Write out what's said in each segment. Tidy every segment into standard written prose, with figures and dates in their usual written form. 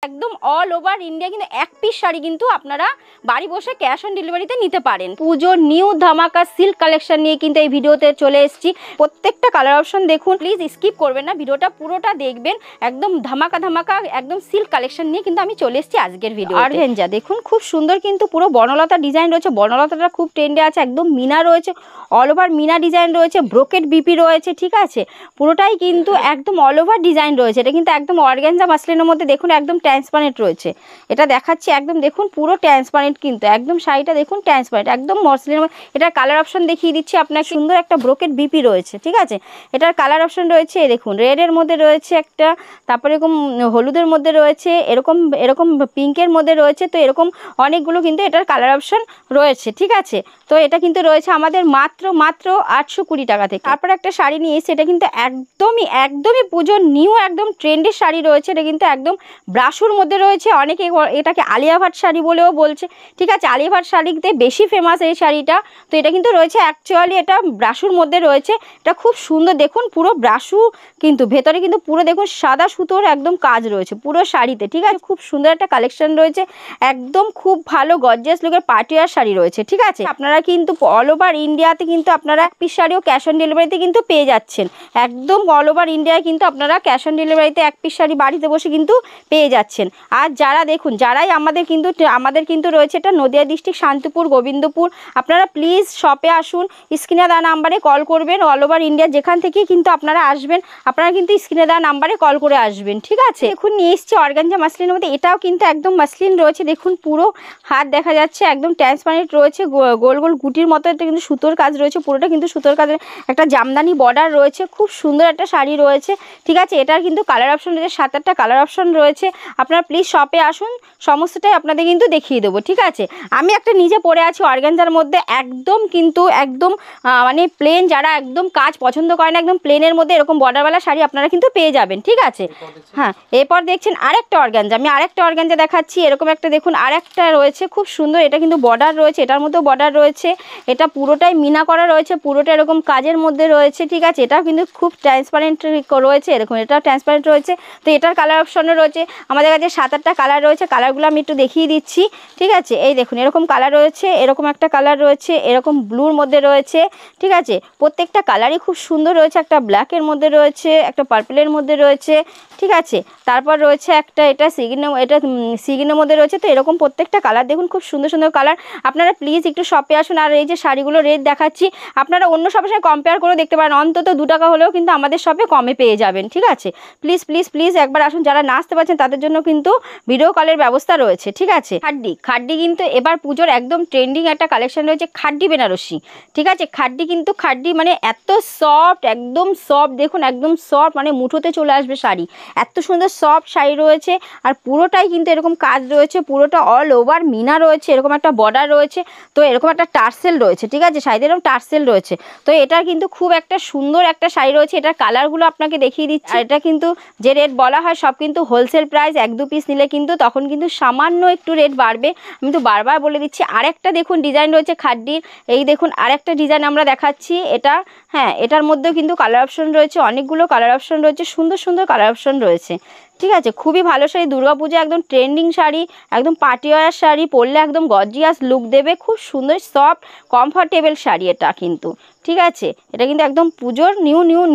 একদম all over India কিন্তু এক পিস শাড়ি কিন্তু আপনারা বাড়ি বসে ক্যাশ অন ডেলিভারিতে নিতে পারেন। পুজোর নিউ ধামাকা সিল্ক কালেকশন নিয়ে কিন্তু এই ভিডিওতে চলে এসেছি। প্রত্যেকটা কালার অপশন দেখুন, প্লিজ স্কিপ করবেন না, ভিডিওটা পুরোটা দেখবেন। একদম ধামাকা ধামাকা একদম সিল্ক কালেকশন নিয়ে কিন্তু আমি চলে এসেছি আজকের ভিডিও। অর্গানজা দেখুন খুব সুন্দর কিন্তু পুরো বনলতা ডিজাইন রয়েছে, বনলতাটা খুব ট্রেন্ডে আছে। একদম মিনা রয়েছে, অল ওভার মিনা ডিজাইন রয়েছে, ব্রোকেট বিপি রয়েছে, ঠিক আছে। পুরোটাই কিন্তু একদম অল ওভার ডিজাইন রয়েছে। এটা কিন্তু একদম অর্গানজা মাসলিনের মধ্যে দেখুন একদম ট্রান্সপারেন্ট রয়েছে। এটা দেখাচ্ছি একদম দেখুন পুরো ট্রান্সপারেন্ট কিন্তু একদম শাড়িটা দেখুন ট্রান্সপারেন্ট একদম মসলিনের মধ্যে। এটার কালার অপশন দেখিয়ে দিচ্ছি আপনার। সুন্দর একটা ব্রোকেট বিপি রয়েছে, ঠিক আছে। এটার কালার অপশন রয়েছে দেখুন রেডের মধ্যে রয়েছে একটা, তারপরে এরকম হলুদের মধ্যে রয়েছে, এরকম এরকম পিঙ্কের মধ্যে রয়েছে। তো এরকম অনেকগুলো কিন্তু এটার কালার অপশন রয়েছে, ঠিক আছে। তো এটা কিন্তু রয়েছে আমাদের মাত্র 820 টাকা থেকে। তারপর একটা শাড়ি নিয়ে সেটা কিন্তু একদমই পুজোর নিউ একদম ট্রেন্ডের শাড়ি রয়েছে। এটা কিন্তু একদম ব্রাশুর মধ্যে রয়েছে, অনেকে এটাকে আলিয়া ভাট শাড়ি বলেও বলছে, ঠিক আছে। আলিয়া ভাট শাড়িতে বেশি ফেমাস এই শাড়িটা। তো এটা কিন্তু রয়েছে অ্যাকচুয়ালি এটা ব্রাশুর মধ্যে রয়েছে। এটা খুব সুন্দর দেখুন পুরো ব্রাশু, কিন্তু ভেতরে কিন্তু পুরো দেখুন সাদা সুতোর একদম কাজ রয়েছে পুরো শাড়িতে, ঠিক আছে। খুব সুন্দর একটা কালেকশন রয়েছে, একদম খুব ভালো গর্জিয়াস লুকের পার্টিওয়ার শাড়ি রয়েছে, ঠিক আছে। আপনারা কিন্তু অল ওভার ইন্ডিয়াতে কিন্তু আপনারা এক পিস শাড়িও ক্যাশ অন ডেলিভারিতে কিন্তু পেয়ে যাচ্ছেন। একদম অল ওভার ইন্ডিয়ায় কিন্তু আপনারা ক্যাশ অন ডেলিভারিতে এক পিস শাড়ি বাড়িতে বসে কিন্তু পেয়ে যাচ্ছেন। আর যারা দেখুন যারাই আমাদের কিন্তু রয়েছে এটা নদিয়া ডিস্ট্রিক্ট শান্তিপুর গোবিন্দপুর। আপনারা প্লিজ শপে আসুন, স্ক্রিনে দেওয়া নাম্বারে কল করবেন। অল ওভার ইন্ডিয়া যেখান থেকেই কিন্তু আপনারা আসবেন, আপনারা কিন্তু স্ক্রিনে দেওয়া নাম্বারে কল করে আসবেন, ঠিক আছে। দেখুন নিয়ে এসছি অর্গানজা মাসলিনের মধ্যে। এটাও কিন্তু একদম মাসলিন রয়েছে, দেখুন পুরো হাত দেখা যাচ্ছে একদম ট্রান্সপারেন্ট রয়েছে, গোল গোল গুটির মতো এটা কিন্তু সুতোর কাজ রয়েছে, পুরোটা কিন্তু সুতোর কাজের একটা জামদানি বর্ডার রয়েছে। খুব সুন্দর একটা শাড়ি রয়েছে, ঠিক আছে। এটার কিন্তু কালার অপশন রয়েছে 7-8টা কালার অপশন রয়েছে। আপনারা প্লিজ শপে আসুন, সমস্তটাই আপনাদের কিন্তু দেখিয়ে দেবো, ঠিক আছে। আমি একটা নিজে পরে আছি অর্গানজার মধ্যে, একদম কিন্তু একদম মানে প্লেন, যারা একদম কাজ পছন্দ করেন একদম প্লেনের মধ্যে এরকম বর্ডারওয়ালা শাড়ি আপনারা কিন্তু পেয়ে যাবেন, ঠিক আছে। হ্যাঁ, এরপর দেখছেন আরেকটা অর্গানজা, আমি আরেকটা অর্গানজা দেখাচ্ছি। এরকম একটা দেখুন আরেকটা রয়েছে খুব সুন্দর, এটা কিন্তু বর্ডার রয়েছে, এটার মধ্যেও বর্ডার রয়েছে। এটা পুরোটাই মিনা করা রয়েছে, পুরোটা এরকম কাজের মধ্যে রয়েছে, ঠিক আছে। এটাও কিন্তু খুব ট্রান্সপারেন্ট রয়েছে, এরকম এটাও ট্রান্সপারেন্ট রয়েছে। তো এটার কালার অপশনও রয়েছে আমাদের কাছে 7-8টা কালার রয়েছে। কালারগুলো আমি একটু দেখিয়ে দিচ্ছি, ঠিক আছে। এই দেখুন এরকম কালার রয়েছে, এরকম একটা কালার রয়েছে, এরকম ব্লুর মধ্যে রয়েছে, ঠিক আছে। প্রত্যেকটা কালারই খুব সুন্দর রয়েছে। একটা ব্ল্যাকের মধ্যে রয়েছে, একটা পার্পলের মধ্যে রয়েছে, ঠিক আছে। তারপর রয়েছে একটা এটা সিগিনের মধ্যে রয়েছে। তো এরকম প্রত্যেকটা কালার দেখুন খুব সুন্দর সুন্দর কালার। আপনারা প্লিজ একটু শপে আসুন। আর এই যে শাড়িগুলো রেট দেখাচ্ছি, আপনারা অন্য শপের সাথে কম্পেয়ার করে দেখতে পারেন, অন্তত 2 টাকা হলেও কিন্তু আমাদের শপে কমে পেয়ে যাবেন, ঠিক আছে। প্লিজ প্লিজ প্লিজ একবার আসুন। যারা না আসতে পারছেন তাদের জন্য কিন্তু ভিডিও কলের ব্যবস্থা রয়েছে, ঠিক আছে। খাড্ডি কিন্তু এবার পুজোর একদম ট্রেন্ডিং একটা কালেকশন রয়েছে, খাড্ডি বেনারসি, ঠিক আছে। খাড্ডি মানে এত সফট, একদম সফট দেখুন, একদম সফট মানে মুঠোতে চলে আসবে শাড়ি। এত সুন্দর সফট শাড়ি রয়েছে, আর পুরোটাই কিন্তু এরকম কাজ রয়েছে, পুরোটা অল ওভার মিনা রয়েছে, এরকম একটা বর্ডার রয়েছে। তো এরকম একটা টার্সেল রয়েছে, ঠিক আছে। শাড়িতে এরকম টার্সেল রয়েছে। তো এটা কিন্তু খুব একটা সুন্দর একটা শাড়ি রয়েছে। এটার কালারগুলো আপনাকে দেখিয়ে দিচ্ছি। আর এটা কিন্তু যে রেট বলা হয় সব কিন্তু হোলসেল প্রাইস, 1-2 পিস নিলে কিন্তু তখন কিন্তু সামান্য একটু রেট বাড়বে, আমি তো বারবার বলে দিচ্ছি। আরেকটা দেখুন ডিজাইন রয়েছে খাড্ডির, এই দেখুন আরেকটা ডিজাইন আমরা দেখাচ্ছি। এটা হ্যাঁ, এটার মধ্যেও কিন্তু কালার অপশন রয়েছে, অনেকগুলো কালার অপশন রয়েছে, সুন্দর সুন্দর কালার অপশন রয়েছে, ঠিক আছে। খুবই ভালো শাড়ি, দুর্গাপূজা একদম ট্রেন্ডিং শাড়ি, একদম পার্টিওয়ার শাড়ি, পরলে একদম গর্জিয়াস লুক দেবে। খুব সুন্দর সফট কমফর্টেবল শাড়ি এটা কিন্তু, ঠিক আছে। এটা কিন্তু একদম পুজোর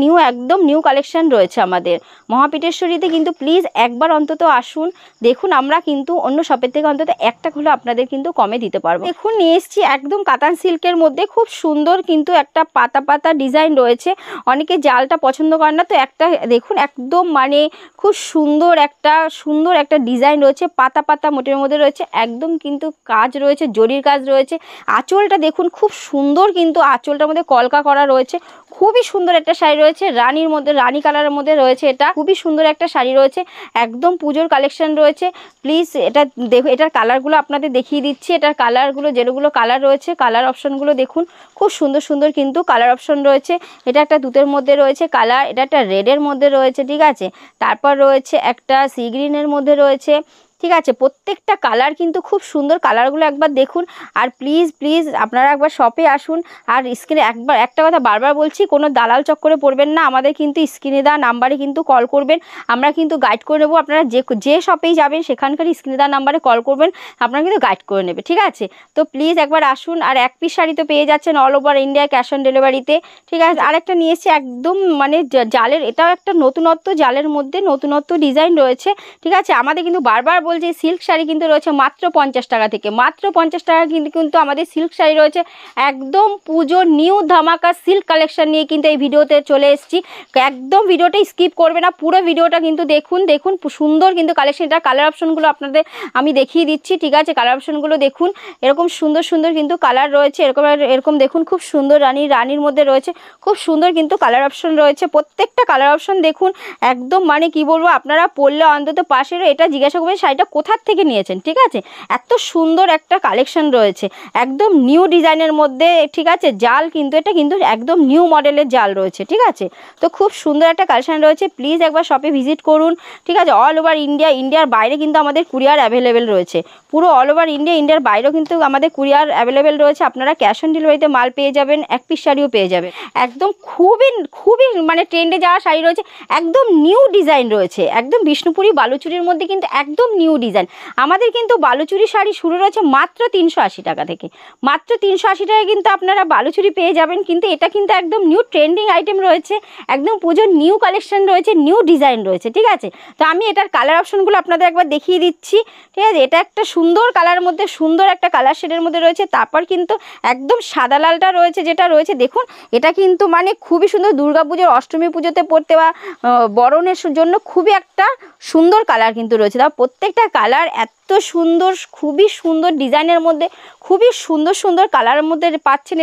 নিউ একদম নিউ কালেকশন রয়েছে আমাদের মহাপীঠেশ্বরীতে। কিন্তু প্লিজ একবার অন্তত আসুন, দেখুন। আমরা কিন্তু অন্য শপের থেকে অন্তত একটা হলে আপনাদের কিন্তু কমে দিতে পারবো। দেখুন নিয়ে এসেছি একদম কাতান সিল্কের মধ্যে, খুব সুন্দর কিন্তু একটা পাতা পাতা ডিজাইন রয়েছে। অনেকে জালটা পছন্দ করেন না, তো একটা দেখুন একদম মানে খুব সুন্দর একটা ডিজাইন রয়েছে, পাতা পাতা মোটের মধ্যে রয়েছে, একদম কিন্তু কাজ রয়েছে, জরির কাজ রয়েছে। আঁচলটা দেখুন খুব সুন্দর, কিন্তু আঁচলটার মধ্যে কলকা করা রয়েছে। খুবই সুন্দর একটা শাড়ি রয়েছে, রানীর মধ্যে, রানী কালারের মধ্যে রয়েছে। এটা খুবই সুন্দর একটা শাড়ি রয়েছে, একদম পুজোর কালেকশন রয়েছে। প্লিজ এটা দেখো, এটার কালারগুলো আপনাদের দেখিয়ে দিচ্ছি। এটার কালারগুলো যেগুলো কালার রয়েছে, কালার অপশনগুলো দেখুন, খুব সুন্দর সুন্দর কিন্তু কালার অপশন রয়েছে। এটা একটা দুধের মধ্যে রয়েছে কালার, এটা একটা রেডের মধ্যে রয়েছে, ঠিক আছে। তারপর রয়েছে একটা সি গ্রিনের মধ্যে রয়েছে, ঠিক আছে। প্রত্যেকটা কালার কিন্তু খুব সুন্দর, কালারগুলো একবার দেখুন। আর প্লিজ প্লিজ আপনারা একবার শপে আসুন। আর স্ক্রিনে একবার একটা কথা বারবার বলছি, কোনো দালাল চক্করে পড়বেন না, আমাদের কিন্তু স্ক্রিনে দেওয়া নাম্বারে কিন্তু কল করবেন, আমরা কিন্তু গাইড করে নেবো। আপনারা যে শপেই যাবেন সেখানকার স্ক্রিনে দেওয়া নাম্বারে কল করবেন, আপনারা কিন্তু গাইড করে নেবে, ঠিক আছে। তো প্লিজ একবার আসুন। আর এক পিস শাড়ি তো পেয়ে যাচ্ছেন all over India cash on ডেলিভারিতে, ঠিক আছে। আরেকটা নিয়ে এসেছি একদম মানে জালের, এটাও একটা নতুনত্ব, জালের মধ্যে নতুনত্ব ডিজাইন রয়েছে, ঠিক আছে। আমাদের কিন্তু বারবার বলছি সিল্ক শাড়ি কিন্তু রয়েছে মাত্র 50 টাকা থেকে, মাত্র 50 টাকা কিন্তু আমাদের সিল্ক শাড়ি রয়েছে। একদম পুজো নিউ ধামাকা সিল্ক কালেকশন নিয়ে কিন্তু এই ভিডিওতে চলে এসেছি। একদম ভিডিওটা স্কিপ করবে না, পুরো ভিডিওটা কিন্তু দেখুন। দেখুন সুন্দর কিন্তু কালেকশন, এটা কালার অপশনগুলো আপনাদের আমি দেখিয়ে দিচ্ছি, ঠিক আছে। কালার অপশনগুলো দেখুন, এরকম সুন্দর সুন্দর কিন্তু কালার রয়েছে, এরকম দেখুন খুব সুন্দর রানীর মধ্যে রয়েছে, খুব সুন্দর কিন্তু কালার অপশন রয়েছে। প্রত্যেকটা কালার অপশন দেখুন, একদম মানে কি বলবো, আপনারা পরলে অন্তত পাশেরও এটা জিজ্ঞাসা করবেন শাড়িটা কোথার থেকে নিয়েছেন, ঠিক আছে। এত সুন্দর একটা কালেকশন রয়েছে একদম নিউ ডিজাইনের মধ্যে, ঠিক আছে। জাল কিন্তু এটা কিন্তু একদম নিউ মডেলের জাল রয়েছে, ঠিক আছে। তো খুব সুন্দর একটা কালেকশন রয়েছে, প্লিজ একবার শপে ভিজিট করুন, ঠিক আছে। অল ওভার ইন্ডিয়ার বাইরে কিন্তু আমাদের কুরিয়ার অ্যাভেলেবেল রয়েছে, পুরো অল ওভার ইন্ডিয়ার বাইরেও কিন্তু আমাদের কুরিয়ার অ্যাভেলেবেল রয়েছে। আপনারা ক্যাশ অন ডেলিভারিতে মাল পেয়ে যাবেন, এক পিস শাড়িও পেয়ে যাবেন। একদম খুবই খুবই মানে ট্রেন্ডে যাওয়া শাড়ি রয়েছে, একদম নিউ ডিজাইন রয়েছে, একদম বিষ্ণুপুরি বালুচুরির মধ্যে কিন্তু একদম নিউ ডিজাইন। আমাদের কিন্তু বালুচুরি শাড়ি শুরু রয়েছে মাত্র 380 টাকা থেকে, মাত্র 380 টাকায় কিন্তু আপনারা বালুচুরি পেয়ে যাবেন। কিন্তু এটা কিন্তু একদম নিউ ট্রেন্ডিং আইটেম রয়েছে, একদম পুজোর নিউ কালেকশন রয়েছে, নিউ ডিজাইন রয়েছে, ঠিক আছে। তো আমি এটার কালার অপশনগুলো আপনাদের একবার দেখিয়ে দিচ্ছি, ঠিক আছে। এটা একটা সুন্দর কালারের মধ্যে, সুন্দর একটা কালার শেডের মধ্যে রয়েছে। তারপর কিন্তু একদম সাদা লালটা রয়েছে, যেটা রয়েছে দেখুন, এটা কিন্তু মানে খুবই সুন্দর, দুর্গাপুজোর অষ্টমী পুজোতে পরতে বা বরণের জন্য খুবই একটা সুন্দর কালার কিন্তু রয়েছে। তার প্রত্যেকটা কালার এত সুন্দর, খুবই সুন্দর ডিজাইনের মধ্যে, খুবই সুন্দর সুন্দর কালারের মধ্যে পাচ্ছেন।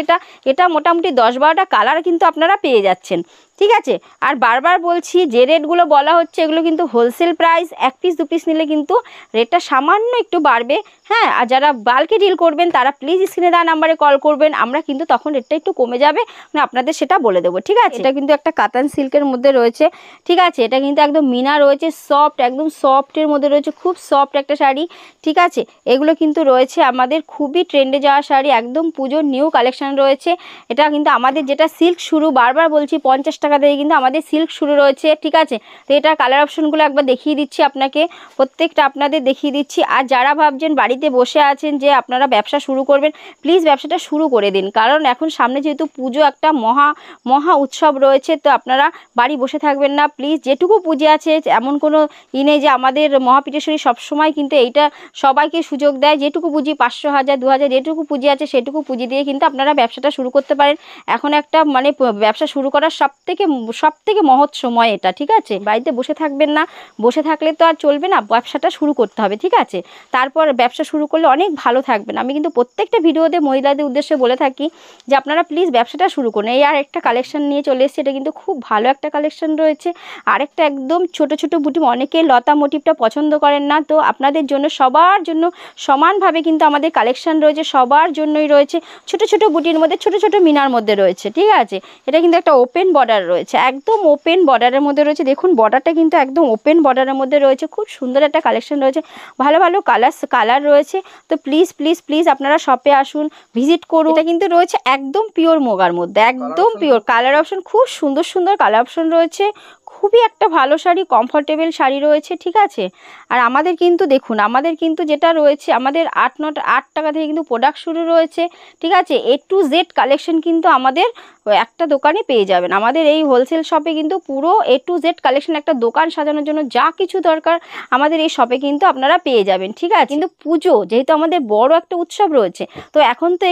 এটা মোটামুটি 10-12টা কালার কিন্তু আপনারা পেয়ে যাচ্ছেন, ঠিক আছে। আর বারবার বলছি যে রেটগুলো বলা হচ্ছে এগুলো কিন্তু হোলসেল প্রাইস, এক পিস দু পিস নিলে কিন্তু রেটটা সামান্য একটু বাড়বে, হ্যাঁ। আর যারা বাল্কে ডিল করবেন তারা প্লিজ স্ক্রিনে দেওয়া নাম্বারে কল করবেন, আমরা কিন্তু তখন রেটটা একটু কমে যাবে, মানে আপনাদের সেটা বলে দেবো, ঠিক আছে। এটা কিন্তু একটা কাতান সিল্কের মধ্যে রয়েছে, ঠিক আছে। এটা কিন্তু একদম মিনা রয়েছে, সফট, একদম সফটের মধ্যে রয়েছে, খুব সফট একটা শাড়ি, ঠিক আছে। এগুলো কিন্তু রয়েছে আমাদের খুবই ট্রেন্ডে যাওয়া শাড়ি, একদম পুজোর নিউ কালেকশন রয়েছে। এটা কিন্তু আমাদের যেটা সিল্ক শুরু, বারবার বলছি 50 টাকা থেকে কিন্তু আমাদের সিল্ক শুরু রয়েছে, ঠিক আছে। তো এটা কালার অপশনগুলো একবার দেখিয়ে দিচ্ছি আপনাকে, প্রত্যেকটা আপনাদের দেখিয়ে দিচ্ছি। আর যারা ভাবছেন বাড়িতে বসে আছেন যে আপনারা ব্যবসা শুরু করবেন, প্লিজ ব্যবসাটা শুরু করে দিন, কারণ এখন সামনে যেহেতু পুজো একটা মহা উৎসব রয়েছে। তো আপনারা বাড়ি বসে থাকবেন না, প্লিজ। যেটুকু পুঁজি আছে, এমন কোনো নেই যে আমাদের মহাপীঠেশ্বরী সবসময় কিন্তু এইটা সবাইকে সুযোগ দেয়, যেটুকু পুঁজি 500, 1000, 2000 যেটুকু পুঁজি আছে সেটুকু পুঁজি দিয়ে কিন্তু আপনারা ব্যবসাটা শুরু করতে পারেন। এখন একটা মানে ব্যবসা শুরু করার সব থেকে মহৎ সময় এটা, ঠিক আছে। বাড়িতে বসে থাকবেন না, বসে থাকলে তো আর চলবে না, ব্যবসাটা শুরু করতে হবে, ঠিক আছে। তারপর ব্যবসা শুরু করলে অনেক ভালো থাকবেন। আমি কিন্তু প্রত্যেকটা ভিডিওতে মহিলাদের উদ্দেশ্যে বলে থাকি যে আপনারা প্লিজ ব্যবসাটা শুরু করুন। এই আর একটা কালেকশন নিয়ে চলে এসেছে, এটা কিন্তু খুব ভালো একটা কালেকশন রয়েছে। আরেকটা একদম ছোট ছোট বুটি, অনেকে লতা মোটিভটা পছন্দ করেন না, তো আপনাদের জন্য সবার জন্য সমানভাবে কিন্তু আমাদের কালেকশন রয়েছে, সবার জন্যই রয়েছে। ছোট ছোট বুটির মধ্যে, ছোট ছোট মিনার মধ্যে রয়েছে, ঠিক আছে। এটা কিন্তু একটা ওপেন বর্ডার রয়েছে, একদম ওপেন বর্ডারের মধ্যে রয়েছে। দেখুন বর্ডারটা কিন্তু একদম ওপেন বর্ডারের মধ্যে রয়েছে, খুব সুন্দর একটা কালেকশন রয়েছে, ভালো ভালো কালার রয়েছে। তো প্লিজ প্লিজ প্লিজ আপনারা শপে আসুন, ভিজিট করুন। এটা কিন্তু রয়েছে একদম পিওর মোগার মধ্যে, একদম পিওর। কালার অপশন খুব সুন্দর সুন্দর কালার অপশন রয়েছে, খুবই একটা ভালো শাড়ি, কমফোর্টেবল শাড়ি রয়েছে, ঠিক আছে। আর আমাদের কিন্তু দেখুন, আমাদের কিন্তু যেটা রয়েছে, আমাদের 8 টাকা থেকে কিন্তু প্রোডাক্ট শুরু রয়েছে, ঠিক আছে। A to Z কালেকশন কিন্তু আমাদের একটা দোকানে পেয়ে যাবেন। আমাদের এই হোলসেল শপে কিন্তু পুরো A to Z কালেকশন, একটা দোকান সাজানোর জন্য যা কিছু দরকার আমাদের এই শপে কিন্তু আপনারা পেয়ে যাবেন, ঠিক আছে। কিন্তু পুজো যেহেতু আমাদের বড় একটা উৎসব রয়েছে, তো এখন তো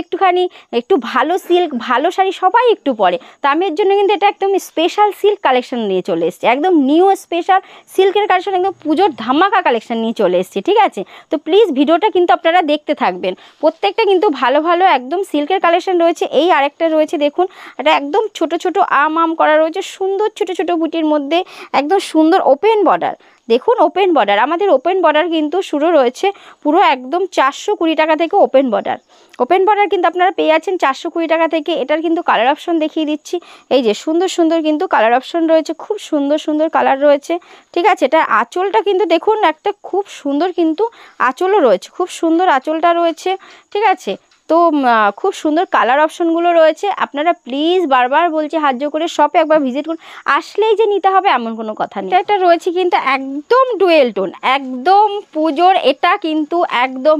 একটু ভালো সিল্ক, ভালো শাড়ি সবাই একটু পরে। তো আমি এর জন্য কিন্তু এটা একদম স্পেশাল সিল্ক কালেকশন নিয়ে চলে এসেছি, একদম নিউ স্পেশাল সিল্কের কালেকশন, একদম পুজোর ধামাকা কালেকশন নিয়ে চলে এসেছি, ঠিক আছে। তো প্লিজ ভিডিওটা কিন্তু আপনারা দেখতে থাকবেন, প্রত্যেকটা কিন্তু ভালো ভালো একদম সিল্কের কালেকশন রয়েছে। এই আরেকটা রয়েছে দেখুন, এটা একদম ছোট ছোট আম করা রয়েছে, সুন্দর ছোট ছোট বুটির মধ্যে, একদম সুন্দর ওপেন বর্ডার, দেখুন ওপেন বর্ডার, আমাদের ওপেন বর্ডার কিন্তু শুরু রয়েছে পুরো একদম 420 টাকা থেকে ওপেন বর্ডার। ওপেন বর্ডার কিন্তু আপনারা পেয়ে যাচ্ছেন 420 টাকা থেকে। এটার কিন্তু কালার অপশন দেখিয়ে দিচ্ছি, এই যে সুন্দর সুন্দর কিন্তু কালার অপশন রয়েছে, খুব সুন্দর সুন্দর কালার রয়েছে, ঠিক আছে। এটা আঁচলটা কিন্তু দেখুন একটা খুব সুন্দর কিন্তু আঁচলও রয়েছে, খুব সুন্দর আঁচলটা রয়েছে, ঠিক আছে। তো খুব সুন্দর কালার অপশনগুলো রয়েছে। আপনারা প্লিজ বারবার বলছি হাত জোড় করে শপে একবার ভিজিট করুন, আসলেই যে নিতে হবে এমন কোনো কথা নেই। এটা রয়েছে কিন্তু একদম ডুয়েল টোন, একদম পুজোর, এটা কিন্তু একদম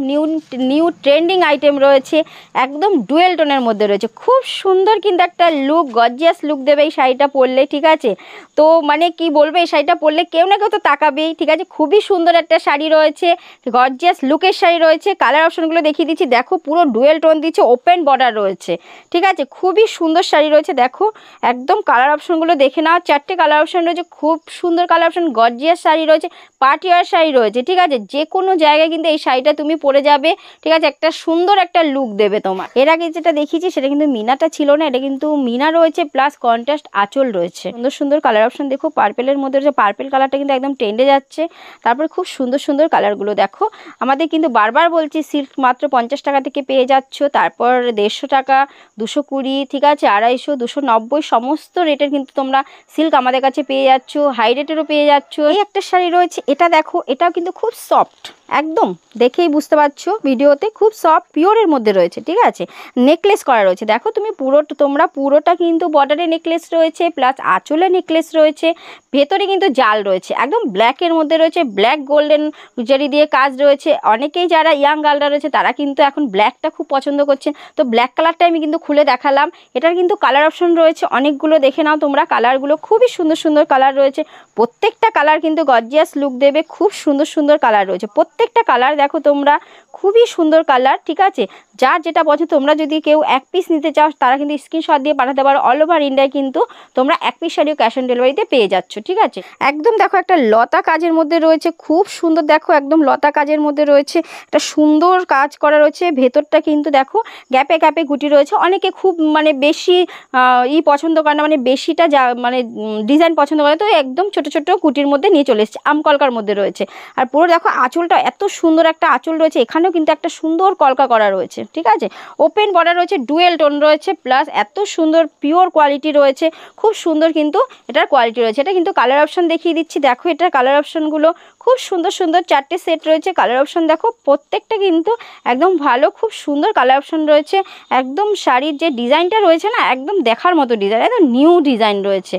নিউ ট্রেন্ডিং আইটেম রয়েছে, একদম ডুয়েল টোনের মধ্যে রয়েছে, খুব সুন্দর কিন্তু একটা লুক, গর্জিয়াস লুক দেবে এই শাড়িটা পরলে, ঠিক আছে। তো মানে কি বলবো, এই শাড়িটা পরলে কেউ না কেউ তো তাকাবেই, ঠিক আছে। খুবই সুন্দর একটা শাড়ি রয়েছে, গর্জিয়াস লুকের শাড়ি রয়েছে। কালার অপশনগুলো দেখিয়ে দিচ্ছি, দেখো পুরো ডুয়েল টোন দিচ্ছে, ওপেন বর্ডার রয়েছে, ঠিক আছে। খুবই সুন্দর শাড়ি রয়েছে, দেখো একদম কালার অপশনগুলো দেখে নাও, 4টে কালার অপশন রয়েছে, খুব সুন্দর কালার অপশন, গর্জিয়াস শাড়ি রয়েছে, পার্টি ওয়্যার শাড়ি রয়েছে, ঠিক আছে। যে কোনো জায়গায় কিন্তু এই শাড়িটা তুমি পরে যাবে, ঠিক আছে, একটা সুন্দর একটা লুক দেবে তোমার। এর আগে যেটা দেখিয়েছি সেটা কিন্তু মিনাটা ছিল না, এটা কিন্তু মিনা রয়েছে প্লাস কন্ট্রাস্ট আঁচল রয়েছে, সুন্দর সুন্দর কালার অপশন দেখো। পার্পেলের মধ্যে রয়েছে, পার্পেল কালারটা কিন্তু একদম ট্রেন্ডে যাচ্ছে। তারপরে খুব সুন্দর সুন্দর কালারগুলো দেখো। আমাদের কিন্তু বারবার বলছি সিল্ক মাত্র 50 টাকা থেকে পেয়ে যাচ্ছ, তারপর 150 টাকা, 220, ঠিক আছে, 250, 290 সমস্ত রেটের কিন্তু তোমরা সিল্ক আমাদের কাছে পেয়ে যাচ্ছ, হাই রেটেরও পেয়ে যাচ্ছ। এই একটা শাড়ি রয়েছে, এটা দেখো, এটাও কিন্তু খুব সফট, একদম দেখেই বুঝতে পারছো ভিডিওতে, খুব সফট পিওরের মধ্যে রয়েছে, ঠিক আছে। নেকলেস করা রয়েছে, দেখো তুমি তোমরা পুরোটা কিন্তু বর্ডারে নেকলেস রয়েছে প্লাস আঁচলে নেকলেস রয়েছে, ভেতরে কিন্তু জাল রয়েছে, একদম ব্ল্যাকের মধ্যে রয়েছে, ব্ল্যাক গোল্ডেন জারি দিয়ে কাজ রয়েছে। অনেকেই যারা ইয়াং গার্লরা রয়েছে তারা কিন্তু এখন ব্ল্যাকটা খুব পছন্দ করছেন, তো ব্ল্যাক কালারটা আমি কিন্তু খুলে দেখালাম। এটার কিন্তু কালার অপশন রয়েছে অনেকগুলো, দেখে নাও তোমরা কালারগুলো, খুবই সুন্দর সুন্দর কালার রয়েছে, প্রত্যেকটা কালার কিন্তু গর্জিয়াস লুক দেবে, খুব সুন্দর সুন্দর কালার রয়েছে, প্রত্যেকটা কালার দেখো তোমরা, খুবই সুন্দর কালার, ঠিক আছে। যার যেটা পছন্দ, তোমরা যদি কেউ এক পিস নিতে চাও তারা কিন্তু স্ক্রিনশট দিয়ে পাঠাতে পারো। অল ওভার ইন্ডিয়ায় কিন্তু তোমরা এক পিস শাড়িও ক্যাশ অন ডেলিভারিতে পেয়ে যাচ্ছ, ঠিক আছে। একদম দেখো একটা লতা কাজের মধ্যে রয়েছে, খুব সুন্দর, দেখো একদম লতা কাজের মধ্যে রয়েছে, একটা সুন্দর কাজ করা রয়েছে, ভেতরটা কিন্তু দেখো গ্যাপে গ্যাপে গুটি রয়েছে। অনেকে খুব মানে বেশি পছন্দ করে না, মানে বেশিটা যা মানে ডিজাইন পছন্দ করে, তো একদম ছোট ছোট কুটির মধ্যে নিয়ে চলে এসেছে, আমকলকার মধ্যে রয়েছে। আর পুরো দেখো আঁচলটা এত সুন্দর একটা আঁচল রয়েছে, এখানেও কিন্তু একটা সুন্দর কলকা করা রয়েছে, ঠিক আছে। ওপেন বর্ডার রয়েছে, ডুয়েল টোন রয়েছে, প্লাস এত সুন্দর পিওর কোয়ালিটি রয়েছে, খুব সুন্দর কিন্তু এটার কোয়ালিটি রয়েছে। এটা কিন্তু কালার অপশন দেখিয়ে দিচ্ছি, দেখো এটার কালার অপশনগুলো খুব সুন্দর সুন্দর, 4টে সেট রয়েছে, কালার অপশন দেখো প্রত্যেকটা কিন্তু একদম ভালো, খুব সুন্দর কালার অপশন রয়েছে। একদম শাড়ির যে ডিজাইনটা রয়েছে না, একদম দেখার মতো ডিজাইন, একদম নিউ ডিজাইন রয়েছে,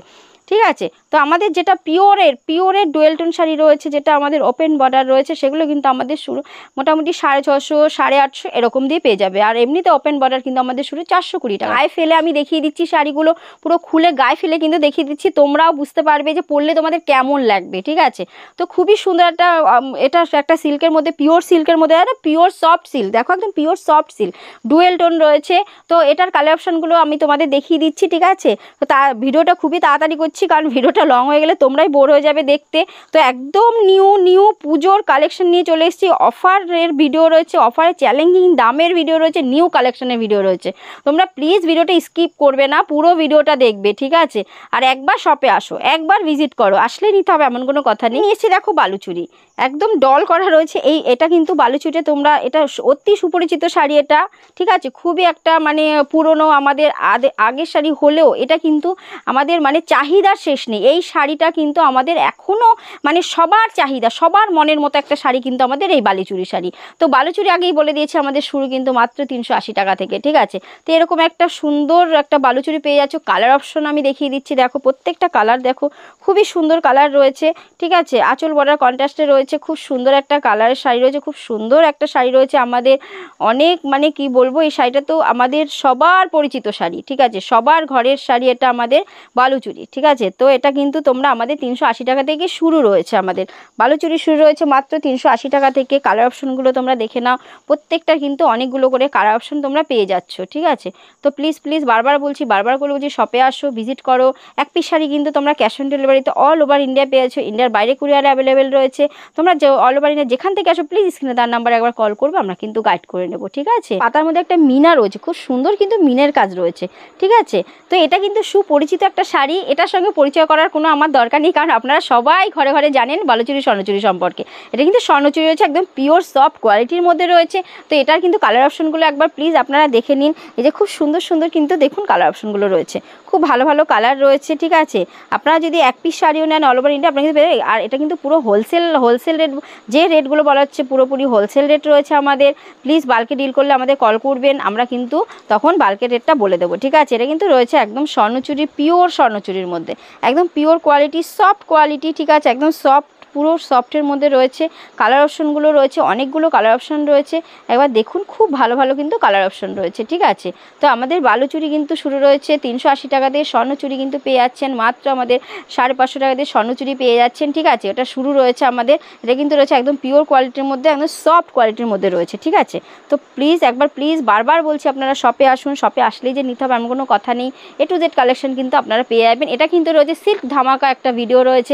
ঠিক আছে। তো আমাদের যেটা পিওরের ডুয়েল টোন শাড়ি রয়েছে, যেটা আমাদের ওপেন বর্ডার রয়েছে, সেগুলো কিন্তু আমাদের শুরু মোটামুটি 650, 850 এরকম দিয়ে পেয়ে যাবে। আর এমনিতে ওপেন বর্ডার কিন্তু আমাদের শুরু 420 টাকা। গায়ে ফেলে আমি দেখিয়ে দিচ্ছি শাড়িগুলো, পুরো খুলে গায়ে ফেলে কিন্তু দেখিয়ে দিচ্ছি, তোমরাও বুঝতে পারবে যে পরলে তোমাদের কেমন লাগবে, ঠিক আছে। তো খুবই সুন্দর একটা, এটা একটা সিল্কের মধ্যে, পিওর সিল্কের মধ্যে, একটা পিওর সফট সিল্ক, দেখো একদম pure soft silk, dual tone রয়েছে। তো এটার কালার অপশনগুলো আমি তোমাদের দেখিয়ে দিচ্ছি, ঠিক আছে। তো ভিডিওটা খুবই তাড়াতাড়ি করছি, কারণ ভিডিওটা লং হয়ে গেলে তোমরাই বোর হয়ে যাবে দেখতে। তো একদম নিউ পুজোর কালেকশন নিয়ে চলে এসেছি, অফারের ভিডিও রয়েছে, অফারে চ্যালেঞ্জিং দামের ভিডিও রয়েছে, নিউ কালেকশনের ভিডিও রয়েছে। তোমরা প্লিজ ভিডিওটা স্কিপ করবে না, পুরো ভিডিওটা দেখবে, ঠিক আছে। আর একবার শপে আসো, একবার ভিজিট করো, আসলে নিতে হবে এমন কোনো কথা নেই। এসে দেখো বালুচুরি, একদম ডল করা রয়েছে, এটা কিন্তু বালুচুরিতে তোমরা, এটা অতি সুপরিচিত শাড়ি এটা, ঠিক আছে। খুবই একটা মানে পুরনো আমাদের আগের শাড়ি হলেও এটা কিন্তু আমাদের মানে চাহিদার শেষ নেই। এই শাড়িটা কিন্তু আমাদের এখনও মানে সবার চাহিদা, সবার মনের মতো একটা শাড়ি কিন্তু আমাদের এই বালুচুরি শাড়ি। তো বালুচুরি আগেই বলে দিয়েছে আমাদের শুরু কিন্তু মাত্র 380 টাকা থেকে, ঠিক আছে। তো এরকম একটা সুন্দর একটা বালুচুরি পেয়ে যাচ্ছ। কালার অপশন আমি দেখিয়ে দিচ্ছি, দেখো প্রত্যেকটা কালার দেখো, খুবই সুন্দর কালার রয়েছে, ঠিক আছে। আঁচল বর্ডার কন্ট্রাস্টে রয়েছে, খুব সুন্দর একটা কালারের শাড়ি রয়েছে, খুব সুন্দর একটা শাড়ি রয়েছে আমাদের, অনেক মানে কি বলবো, এই শাড়িটা তো আমাদের সবার পরিচিত শাড়ি, ঠিক আছে, সবার ঘরের শাড়ি এটা আমাদের বালুচুরি, ঠিক আছে। তো এটা কিন্তু তোমরা আমাদের 380 টাকা থেকে শুরু রয়েছে, আমাদের বালুচুরি শুরু রয়েছে মাত্র 380 টাকা থেকে। কালার অপশনগুলো তোমরা দেখে নাও, প্রত্যেকটা কিন্তু অনেকগুলো করে কালার অপশন তোমরা পেয়ে যাচ্ছ, ঠিক আছে। তো প্লিজ বারবার করে বলছি শপে আসো, ভিজিট করো। এক পিস শাড়ি কিন্তু তোমরা ক্যাশ অন ডেলিভারিতে অল ওভার ইন্ডিয়া পেয়েছো, ইন্ডিয়ার বাইরে কুরিয়ারে অ্যাভেলেবেল রয়েছে। তোমরা যে অল ওভার ইন্ডিয়া যেখান থেকে আসো প্লিজ স্ক্রিনে তার নাম্বারে একবার কল করবে, আমরা কিন্তু গাইড করে নেবো, ঠিক আছে। পাতার মধ্যে একটা মিনা রয়েছে, খুব সুন্দর কিন্তু মিনের কাজ রয়েছে, ঠিক আছে। তো এটা কিন্তু সুপরিচিত একটা শাড়ি, এটার সঙ্গে সঙ্গে পরিচয় করার কোনো আমার দরকার নেই, কারণ আপনারা সবাই ঘরে ঘরে জানেন বালুচুরি স্বর্ণচুরি সম্পর্কে। এটা কিন্তু স্বর্ণচুরি রয়েছে, একদম পিওর সফট কোয়ালিটির মধ্যে রয়েছে। তো এটার কিন্তু কালার অপশনগুলো একবার প্লিজ আপনারা দেখে নিন। এই যে খুব সুন্দর সুন্দর কিন্তু দেখুন কালার অপশনগুলো রয়েছে, খুব ভালো ভালো কালার রয়েছে, ঠিক আছে। আপনারা যদি এক পিস শাড়িও নেন অল ওভার ইন্ডিয়া আপনারা কিন্তু পেয়ে, আর এটা কিন্তু পুরো হোলসেল রেট, যে রেটগুলো বলা হচ্ছে পুরোপুরি হোলসেল রেট রয়েছে আমাদের। প্লিজ বাল্কে ডিল করলে আমাদের কল করবেন, আমরা কিন্তু তখন বাল্কের রেটটা বলে দেবো, ঠিক আছে। এটা কিন্তু রয়েছে একদম স্বর্ণচুরি, পিওর স্বর্ণচুরির মধ্যে, একদম পিওর কোয়ালিটি, সফট কোয়ালিটি, ঠিক আছে, একদম সফট, পুরো সফটের মধ্যে রয়েছে। কালার অপশনগুলো রয়েছে, অনেকগুলো কালার অপশন রয়েছে, একবার দেখুন খুব ভালো ভালো কিন্তু কালার অপশন রয়েছে, ঠিক আছে। তো আমাদের বালুচুরি কিন্তু শুরু রয়েছে 380 টাকা দিয়ে, স্বর্ণচুরি কিন্তু পেয়ে যাচ্ছেন মাত্র আমাদের 550 টাকা দিয়ে স্বর্ণচুরি পেয়ে যাচ্ছেন, ঠিক আছে। এটা শুরু রয়েছে আমাদের, এটা কিন্তু রয়েছে একদম পিওর কোয়ালিটির মধ্যে, একদম সফট কোয়ালিটির মধ্যে রয়েছে, ঠিক আছে। তো প্লিজ একবার প্লিজ বারবার বলছি আপনারা শপে আসুন, শপে আসলেই যে নিতে হবে এমন কোনো কথা নেই। A to Z কালেকশন কিন্তু আপনারা পেয়ে যাবেন। এটা কিন্তু রয়েছে সিল্ক ধামাকা একটা ভিডিও রয়েছে,